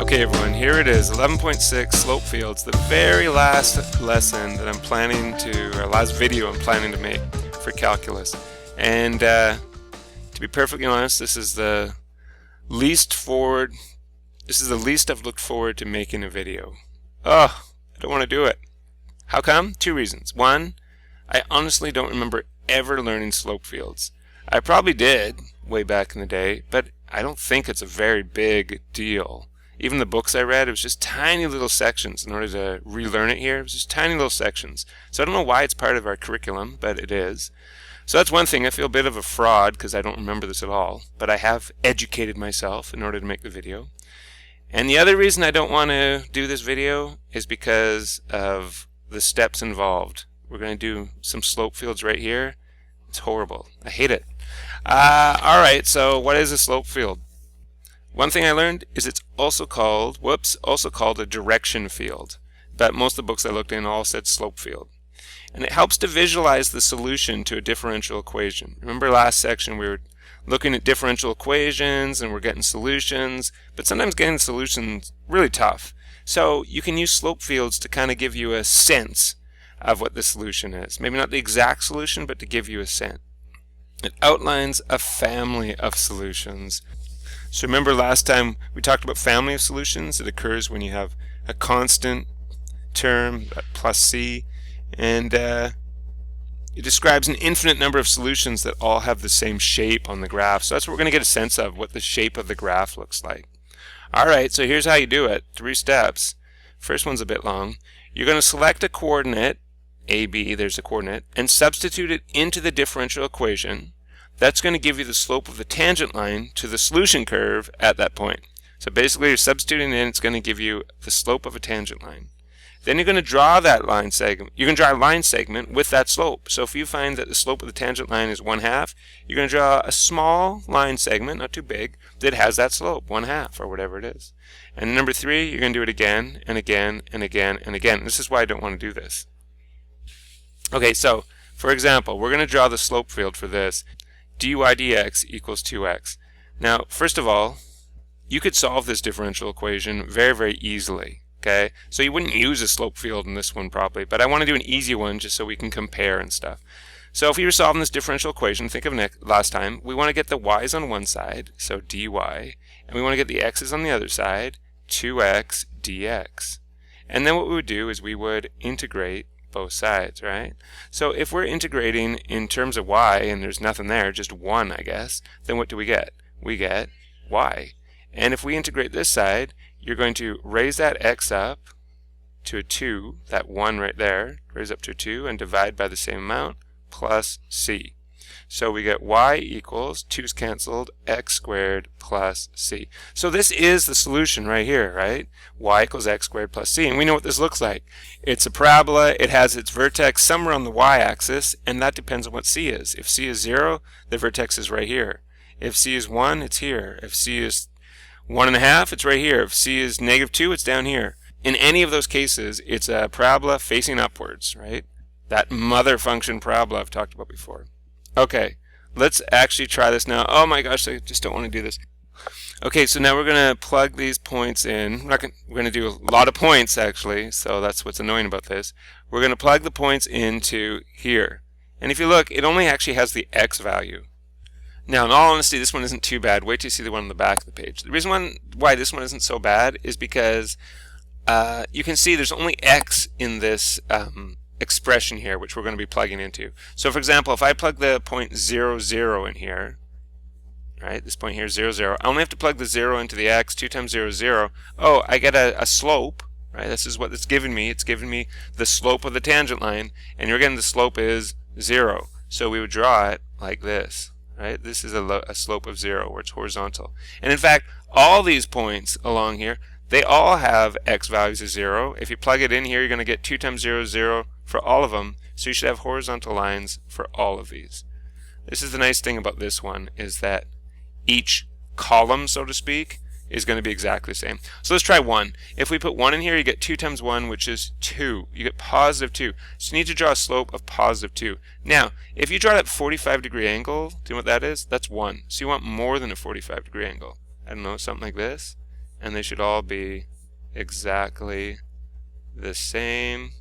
Okay everyone, here it is, 11.6 slope fields, the very last lesson that I'm planning to, or last video I'm planning to make for calculus. And to be perfectly honest, this is the least I've looked forward to making a video. Oh, I don't want to do it. How come? Two reasons. One, I honestly don't remember ever learning slope fields. I probably did way back in the day, but I don't think it's a very big deal. Even the books I read, it was just tiny little sections. In order to relearn it here, it was just tiny little sections. So I don't know why it's part of our curriculum, but it is. So that's one thing. I feel a bit of a fraud because I don't remember this at all, but I have educated myself in order to make the video. And the other reason I don't want to do this video is because of the steps involved. We're going to do some slope fields right here. It's horrible. I hate it. Alright, so what is a slope field? One thing I learned is it's also called a direction field. But most of the books I looked in all said slope field. And it helps to visualize the solution to a differential equation. Remember last section we were looking at differential equations and we're getting solutions, but sometimes getting solutions really tough. So you can use slope fields to kind of give you a sense of what the solution is. Maybe not the exact solution, but to give you a sense. It outlines a family of solutions. So remember last time we talked about family of solutions. It occurs when you have a constant term plus c, and it describes an infinite number of solutions that all have the same shape on the graph. So that's what we're going to get a sense of, what the shape of the graph looks like. Alright, so here's how you do it. 3 steps. First one's a bit long. You're going to select a coordinate, AB, there's a coordinate, and substitute it into the differential equation. That's going to give you the slope of the tangent line to the solution curve at that point. So basically you're substituting in, it's going to give you the slope of a tangent line. Then you're going to draw that line segment. You're going to draw a line segment with that slope. So if you find that the slope of the tangent line is 1/2, you're going to draw a small line segment, not too big, that has that slope, 1/2 or whatever it is. And number 3, you're going to do it again and again and again and again. This is why I don't want to do this. Okay, so for example, we're going to draw the slope field for this. dy dx equals 2x. Now, first of all, you could solve this differential equation very, very easily. Okay, so you wouldn't use a slope field in this one probably, but I want to do an easy one just so we can compare and stuff. So if we were solving this differential equation, think of last time, we want to get the y's on one side, so dy, and we want to get the x's on the other side, 2x dx. And then what we would do is we would integrate both sides, right? So if we're integrating in terms of y and there's nothing there, just 1 I guess, then what do we get? We get y. And if we integrate this side, you're going to raise that x up to a 2, that 1 right there, raise up to a 2 and divide by the same amount, plus c. So we get y equals, 2's canceled, x squared plus c. So this is the solution right here, right? Y equals x squared plus c. And we know what this looks like. It's a parabola. It has its vertex somewhere on the y-axis, and that depends on what c is. If c is 0, the vertex is right here. If c is 1, it's here. If c is 1.5, it's right here. If c is -2, it's down here. In any of those cases, it's a parabola facing upwards, right? That mother function parabola I've talked about before. Okay, let's actually try this now. Oh my gosh, I just don't want to do this. Okay, so now we're going to plug these points in. We're going to do a lot of points actually, so that's what's annoying about this. We're going to plug the points into here. And if you look, it only actually has the x value. Now, in all honesty, this one isn't too bad. Wait till you see the one on the back of the page. The reason why this one isn't so bad is because you can see there's only x in this expression here, which we're going to be plugging into. So, for example, if I plug the point 0, 0 in here, right, this point here, 0, 0, I only have to plug the 0 into the x, 2 times 0 is 0. Oh, I get a slope, right? This is what it's giving me. It's giving me the slope of the tangent line, and you're getting the slope is 0. So we would draw it like this. Right? This is a slope of 0 where it's horizontal. And in fact, all these points along here, they all have x values of 0. If you plug it in here, you're going to get 2 times 0 is 0 for all of them. So you should have horizontal lines for all of these. This is the nice thing about this one, is that each column, so to speak, is going to be exactly the same. So let's try 1. If we put 1 in here, you get 2 times 1, which is 2. You get positive 2. So you need to draw a slope of positive 2. Now, if you draw that 45-degree angle, do you know what that is? That's 1. So you want more than a 45-degree angle. I don't know, something like this. and they should all be exactly the same.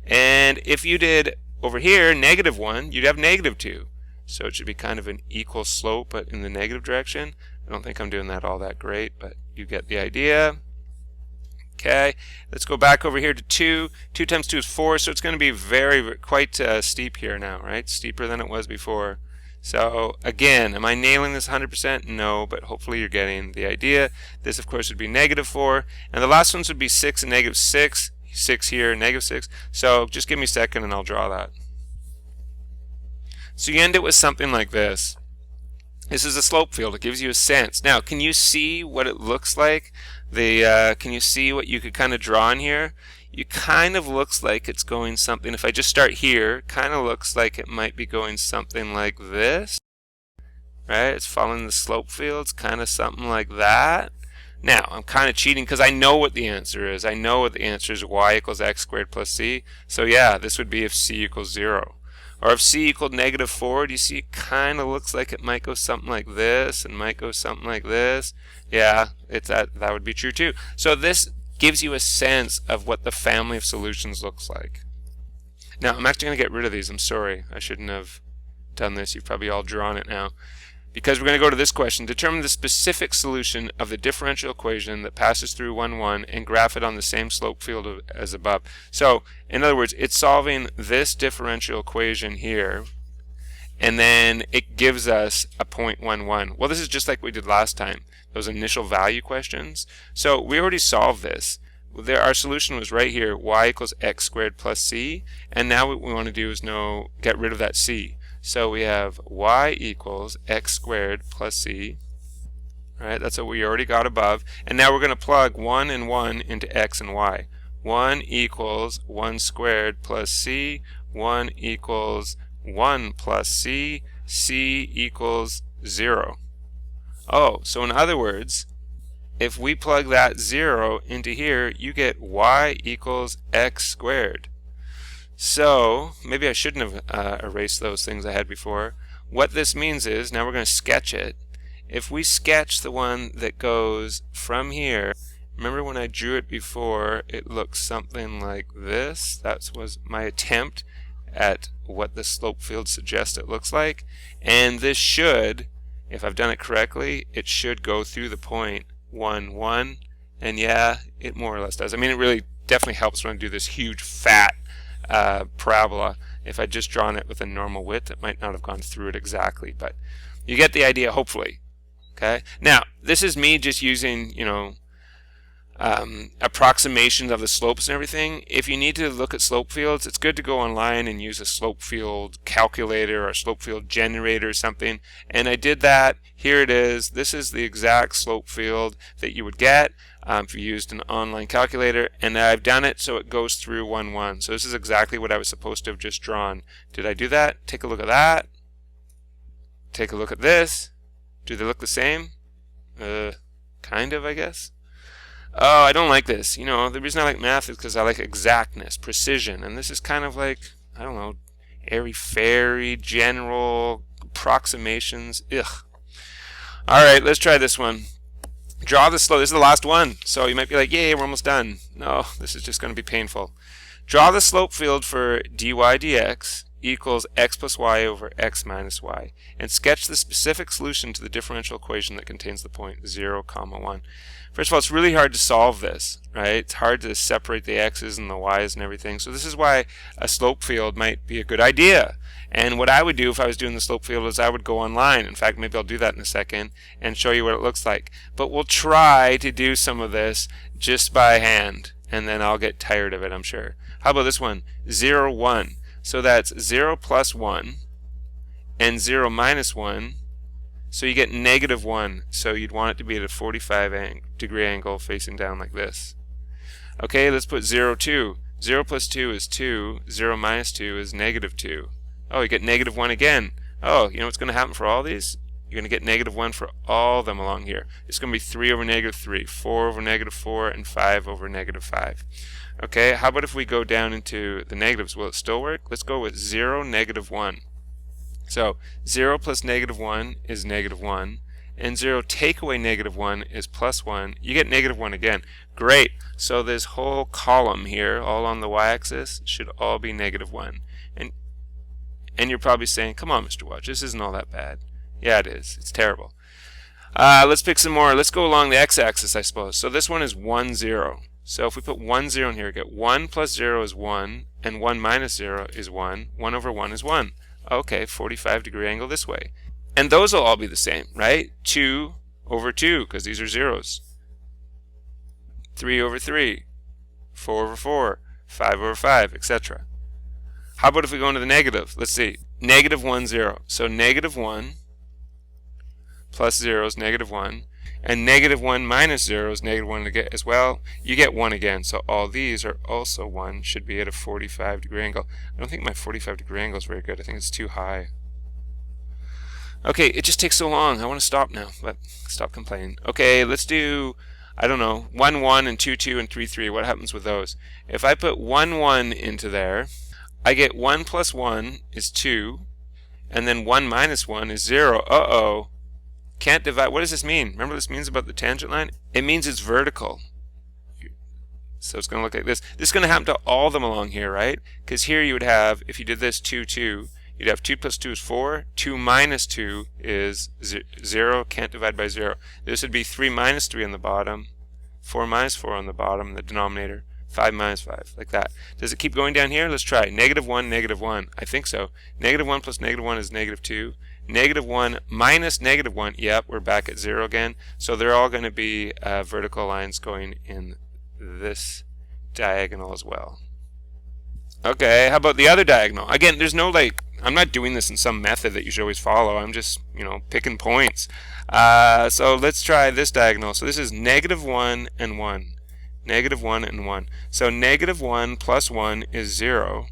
And if you did over here -1, you'd have -2. So it should be kind of an equal slope, but in the negative direction. I don't think I'm doing that all that great, but you get the idea. Okay, let's go back over here to 2. 2 times 2 is 4, so it's going to be quite steep here now, right? Steeper than it was before. So again, am I nailing this 100%? No, but hopefully you're getting the idea. This, of course, would be -4, and the last ones would be 6 and -6. 6 here, -6. So just give me a second and I'll draw that. So you end it with something like this. This is a slope field. It gives you a sense. Now, can you see what it looks like? Can you see what you could kind of draw in here? You kind of looks like it's going something. If I just start here, kind of looks like it might be going something like this. Right? It's following the slope fields, kind of something like that. Now, I'm kind of cheating because I know what the answer is. I know what the answer is, y equals x squared plus c. So yeah, this would be if c equals 0. Or if c equaled -4, do you see it kind of looks like it might go something like this and might go something like this? Yeah, that would be true too. So this gives you a sense of what the family of solutions looks like. Now, I'm actually going to get rid of these. I'm sorry. I shouldn't have done this. You've probably all drawn it now. Because we're going to go to this question. Determine the specific solution of the differential equation that passes through 1, 1 and graph it on the same slope field as above. So, in other words, it's solving this differential equation here, and then it gives us a 0.11. Well, this is just like we did last time, those initial value questions. So we already solved this. Our solution was right here, y equals x squared plus c, and now what we want to do is get rid of that c. So we have y equals x squared plus c. Right, that's what we already got above. And now we're going to plug 1 and 1 into x and y. 1 equals 1 squared plus c. 1 equals 1 plus c. c equals 0. Oh, so in other words, if we plug that 0 into here, you get y equals x squared. So maybe I shouldn't have erased those things I had before. What this means is, now we're going to sketch it. If we sketch the one that goes from here, remember when I drew it before, it looks something like this. That was my attempt at what the slope field suggests it looks like. And this should, if I've done it correctly, it should go through the point 1, 1. And yeah, it more or less does. I mean, it really definitely helps when I do this huge fat parabola. If I'd just drawn it with a normal width, it might not have gone through it exactly, but you get the idea, hopefully. Okay. Now, this is me just using, approximations of the slopes and everything. If you need to look at slope fields, it's good to go online and use a slope field calculator or a slope field generator or something. And I did that. Here it is. This is the exact slope field that you would get if you used an online calculator. And I've done it so it goes through 1, 1. So this is exactly what I was supposed to have just drawn. Did I do that? Take a look at that. Take a look at this. Do they look the same? Kind of, I guess. Oh, I don't like this. The reason I like math is because I like exactness, precision, and this is kind of like, I don't know, airy-fairy, general approximations. Ugh. Alright, let's try this one. Draw the slope. This is the last one, so you might be like, yay, we're almost done. No, this is just going to be painful. Draw the slope field for dy dx equals x plus y over x minus y, and sketch the specific solution to the differential equation that contains the point 0, 1. First of all, it's really hard to solve this, right? It's hard to separate the x's and the y's and everything. So this is why a slope field might be a good idea. And what I would do if I was doing the slope field is I would go online. In fact, maybe I'll do that in a second and show you what it looks like. But we'll try to do some of this just by hand, and then I'll get tired of it, I'm sure. How about this one? 0, 1. So that's 0 plus 1 and 0 minus 1. So you get -1. So you'd want it to be at a 45-degree angle facing down like this. Okay, let's put 0, 2. 0 plus 2 is 2. 0 minus 2 is -2. Oh, you get -1 again. Oh, you know what's going to happen for all these? You're going to get -1 for all of them along here. It's going to be 3 over -3, 4 over -4, and 5 over -5. Okay, how about if we go down into the negatives? Will it still work? Let's go with 0, -1. So 0 plus -1 is -1, and 0 take away negative 1 is plus 1. You get negative 1 again. Great. So this whole column here, all on the y-axis, should all be negative 1. And you're probably saying, come on, Mr. Watch, this isn't all that bad. Yeah, it is. It's terrible. Let's pick some more. Let's go along the x-axis, I suppose. So this one is 1, 0. So if we put 1, 0 in here, we get 1 plus 0 is 1, and 1 minus 0 is 1. 1 over 1 is 1. Okay, 45-degree angle this way. And those will all be the same, right? 2 over 2, because these are zeros. 3 over 3. 4 over 4. 5 over 5, etc. How about if we go into the negative? Let's see. Negative 1, 0. So negative 1 plus 0 is negative 1. And negative 1 minus 0 is negative 1 as well. You get 1 again. So all these are also 1. Should be at a 45-degree angle. I don't think my 45-degree angle is very good. I think it's too high. Okay, it just takes so long. I want to stop now, but stop complaining. Okay, let's do, I don't know, 1, 1 and 2, 2 and 3, 3. What happens with those? If I put 1, 1 into there, I get 1 plus 1 is 2, and then 1 minus 1 is 0. Uh-oh. Can't divide. What does this mean? Remember what this means about the tangent line? It means it's vertical. So it's going to look like this. This is going to happen to all of them along here, right? Because here you would have, if you did this 2, 2, you'd have 2 plus 2 is 4. 2 minus 2 is 0. Can't divide by 0. This would be 3 minus 3 on the bottom. 4 minus 4 on the bottom, the denominator. 5 minus 5, like that. Does it keep going down here? Let's try. Negative 1, negative 1. I think so. Negative 1 plus negative 1 is negative 2. Negative 1 minus negative 1. Yep, we're back at 0 again. So they're all going to be vertical lines going in this diagonal as well. Okay, how about the other diagonal? Again, there's no I'm not doing this in some method that you should always follow. I'm just, picking points. So let's try this diagonal. So this is negative 1 and 1. Negative 1 and 1. So negative 1 plus 1 is 0.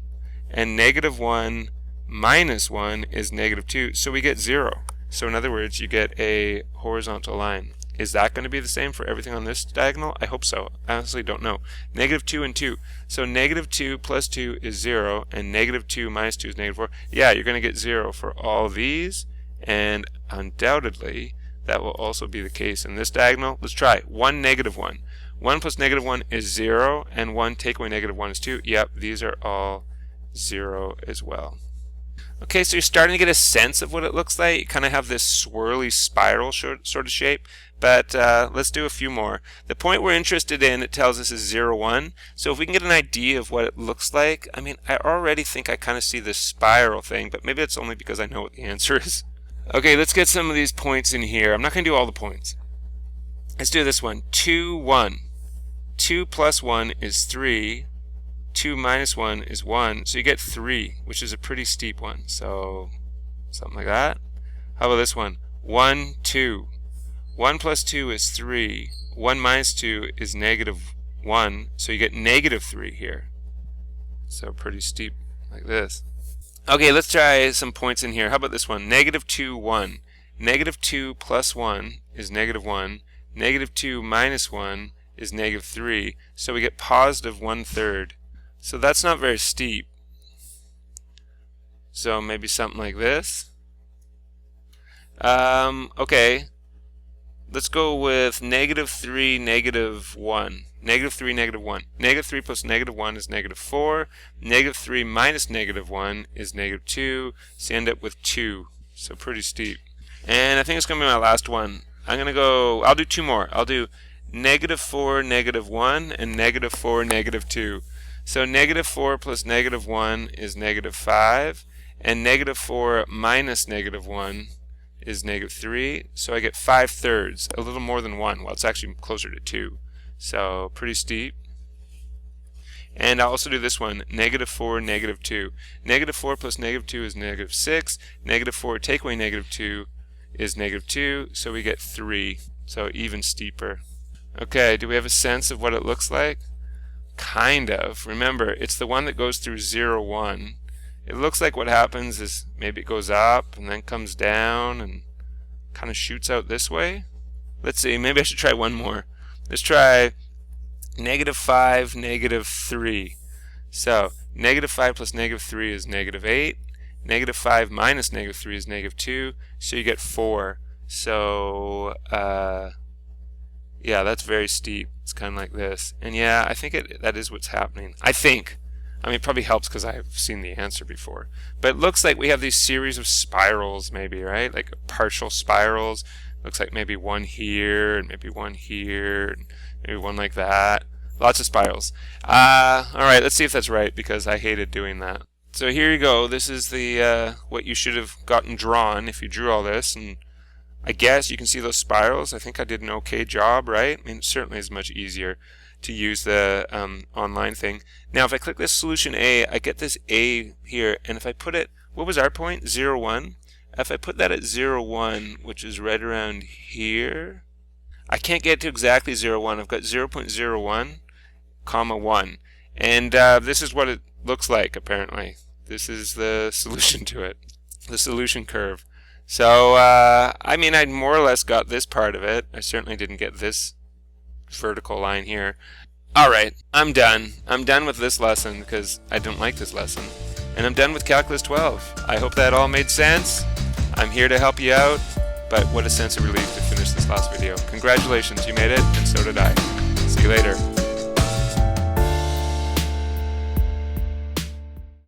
And negative 1 minus 1 is negative 2. So we get 0. So in other words, you get a horizontal line. Is that going to be the same for everything on this diagonal? I hope so. I honestly don't know. Negative 2 and 2. So negative 2 plus 2 is 0. And negative 2 minus 2 is negative 4. Yeah, you're going to get 0 for all these. And undoubtedly, that will also be the case in this diagonal. Let's try. 1, negative 1. 1 plus negative 1 is 0, and 1 take away negative 1 is 2. Yep, these are all 0 as well. Okay, so you're starting to get a sense of what it looks like. You kind of have this swirly spiral sort of shape, but let's do a few more. The point we're interested in, it tells us is 0, 1. So if we can get an idea of what it looks like, I mean, I already think I kind of see this spiral thing, but maybe it's only because I know what the answer is. Okay, let's get some of these points in here. I'm not going to do all the points. Let's do this one. 2, 1. 2 plus 1 is 3. 2 minus 1 is 1. So you get 3, which is a pretty steep one. So something like that. How about this one? 1, 2. 1 plus 2 is 3. 1 minus 2 is negative 1. So you get negative 3 here. So pretty steep like this. Okay, let's try some points in here. How about this one? Negative 2, 1. Negative 2 plus 1 is negative 1. Negative 2 minus 1 is negative 3, so we get positive 1/3. So that's not very steep. So maybe something like this. Okay, let's go with negative 3, negative 1. Negative 3, negative 1. Negative 3 plus negative 1 is negative 4. Negative 3 minus negative 1 is negative 2. So you end up with 2. So pretty steep. And I think it's going to be my last one. I'll do 2 more. I'll do negative 4, negative 1, and negative 4, negative 2. So negative 4 plus negative 1 is negative 5, and negative 4 minus negative 1 is negative 3. So I get 5/3, a little more than 1. Well, it's actually closer to 2. So pretty steep. And I'll also do this one, negative 4, negative 2. Negative 4 plus negative 2 is negative 6. Negative 4 take away negative 2 is negative 2. So we get 3. So even steeper. Okay, do we have a sense of what it looks like? Kind of. Remember, it's the one that goes through 0, 1. It looks like what happens is maybe it goes up and then comes down and kind of shoots out this way. Let's see, maybe I should try one more. Let's try negative 5, negative 3. So, negative 5 plus negative 3 is negative 8. Negative 5 minus negative 3 is negative 2. So you get 4. So yeah, that's very steep. It's kind of like this. And yeah, I think that is what's happening. I think. I mean, it probably helps because I've seen the answer before. But it looks like we have these series of spirals maybe, right? Like partial spirals. Looks like maybe one here, and maybe one here, and maybe one like that. Lots of spirals. Alright, let's see if that's right, because I hated doing that. So here you go. This is the what you should have gotten drawn if you drew all this, and I guess you can see those spirals. I think I did an okay job, right? I mean, it certainly is much easier to use the online thing. Now, if I click this solution A, I get this A here, and if I put it, what was our point? 0, 1. If I put that at 0, 1, which is right around here, I can't get to exactly 0, 1. I've got 0.01, comma 1. And this is what it looks like, apparently. This is the solution to it, the solution curve. So, I mean, I more or less got this part of it. I certainly didn't get this vertical line here. Alright, I'm done. I'm done with this lesson because I don't like this lesson. And I'm done with Calculus 12. I hope that all made sense. I'm here to help you out, but what a sense of relief to finish this last video. Congratulations, you made it, and so did I. See you later.